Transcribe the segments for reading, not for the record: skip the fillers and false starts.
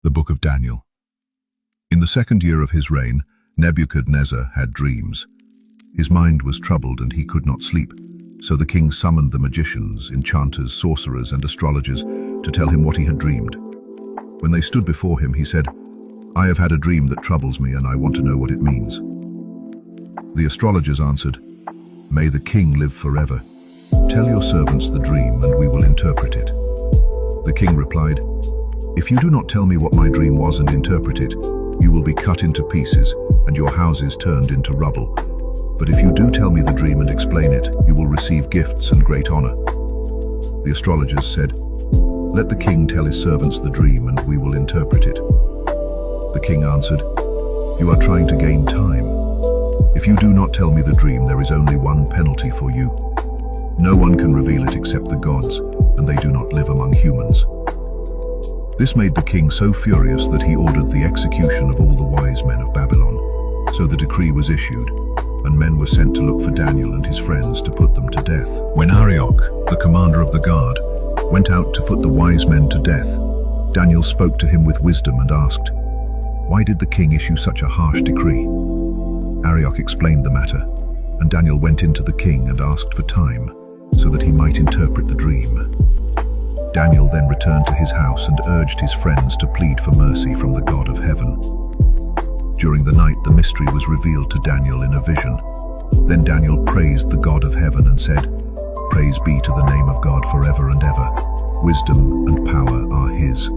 The Book of Daniel. In the second year of his reign, Nebuchadnezzar had dreams. His mind was troubled and he could not sleep, so the king summoned the magicians, enchanters, sorcerers, and astrologers to tell him what he had dreamed. When they stood before him, he said, "I have had a dream that troubles me, and I want to know what it means." The astrologers answered, "May the king live forever. Tell your servants the dream, and we will interpret it." The king replied, "If you do not tell me what my dream was and interpret it, you will be cut into pieces, and your houses turned into rubble. But if you do tell me the dream and explain it, you will receive gifts and great honor." The astrologers said, "Let the king tell his servants the dream, and we will interpret it." The king answered, "You are trying to gain time. If you do not tell me the dream, there is only one penalty for you. No one can reveal it except the gods, and they do not live among humans." This made the king so furious that he ordered the execution of all the wise men of Babylon. So the decree was issued, and men were sent to look for Daniel and his friends to put them to death. When Arioch, the commander of the guard, went out to put the wise men to death, Daniel spoke to him with wisdom and asked, "Why did the king issue such a harsh decree?" Arioch explained the matter, and Daniel went into the king and asked for time, so that he might interpret the dream. Daniel then returned to his house and urged his friends to plead for mercy from the God of heaven. During the night, the mystery was revealed to Daniel in a vision. Then Daniel praised the God of heaven and said, "Praise be to the name of God forever and ever. Wisdom and power are his.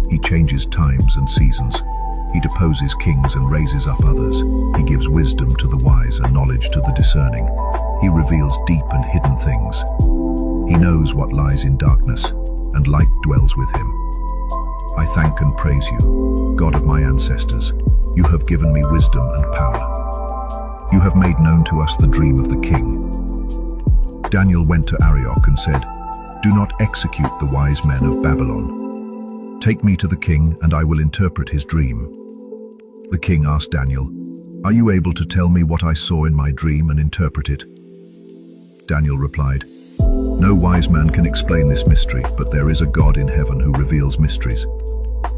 He changes times and seasons. He deposes kings and raises up others. He gives wisdom to the wise and knowledge to the discerning. He reveals deep and hidden things. He knows what lies in darkness, and light dwells with him. I thank and praise you, God of my ancestors. You have given me wisdom and power. You have made known to us the dream of the king." Daniel went to Arioch and said, "Do not execute the wise men of Babylon. Take me to the king, and I will interpret his dream." The king asked Daniel, "Are you able to tell me what I saw in my dream and interpret it?" Daniel replied, "No wise man can explain this mystery, but there is a God in heaven who reveals mysteries.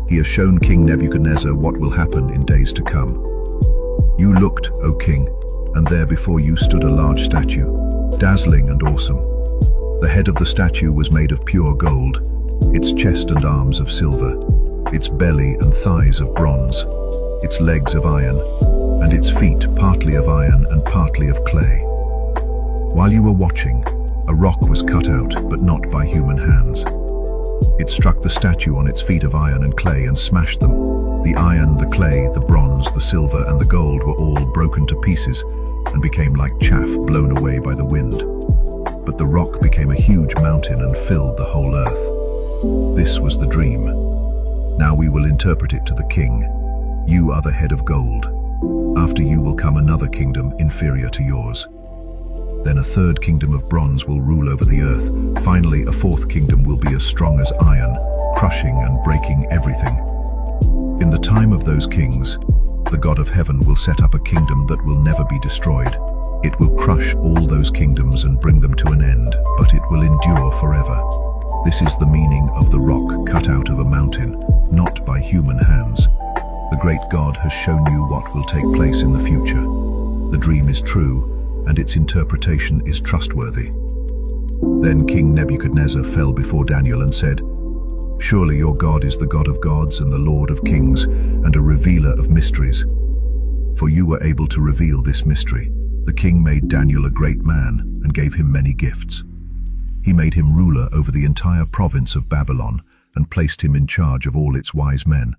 He has shown King Nebuchadnezzar what will happen in days to come. You looked, O king, and there before you stood a large statue, dazzling and awesome. The head of the statue was made of pure gold, its chest and arms of silver, its belly and thighs of bronze, its legs of iron, and its feet partly of iron and partly of clay. While you were watching, a rock was cut out, but not by human hands. It struck the statue on its feet of iron and clay and smashed them. The iron, the clay, the bronze, the silver, and the gold were all broken to pieces and became like chaff blown away by the wind. But the rock became a huge mountain and filled the whole earth. This was the dream. Now we will interpret it to the king. You are the head of gold. After you will come another kingdom inferior to yours. Then a third kingdom of bronze will rule over the earth. Finally, a fourth kingdom will be as strong as iron, crushing and breaking everything. In the time of those kings, the God of heaven will set up a kingdom that will never be destroyed. It will crush all those kingdoms and bring them to an end, but it will endure forever. This is the meaning of the rock cut out of a mountain, not by human hands. The great God has shown you what will take place in the future. The dream is true, and its interpretation is trustworthy." Then King Nebuchadnezzar fell before Daniel and said, "Surely your God is the God of gods and the Lord of kings, and a revealer of mysteries. For you were able to reveal this mystery. The king made Daniel a great man and gave him many gifts. He made him ruler over the entire province of Babylon and placed him in charge of all its wise men.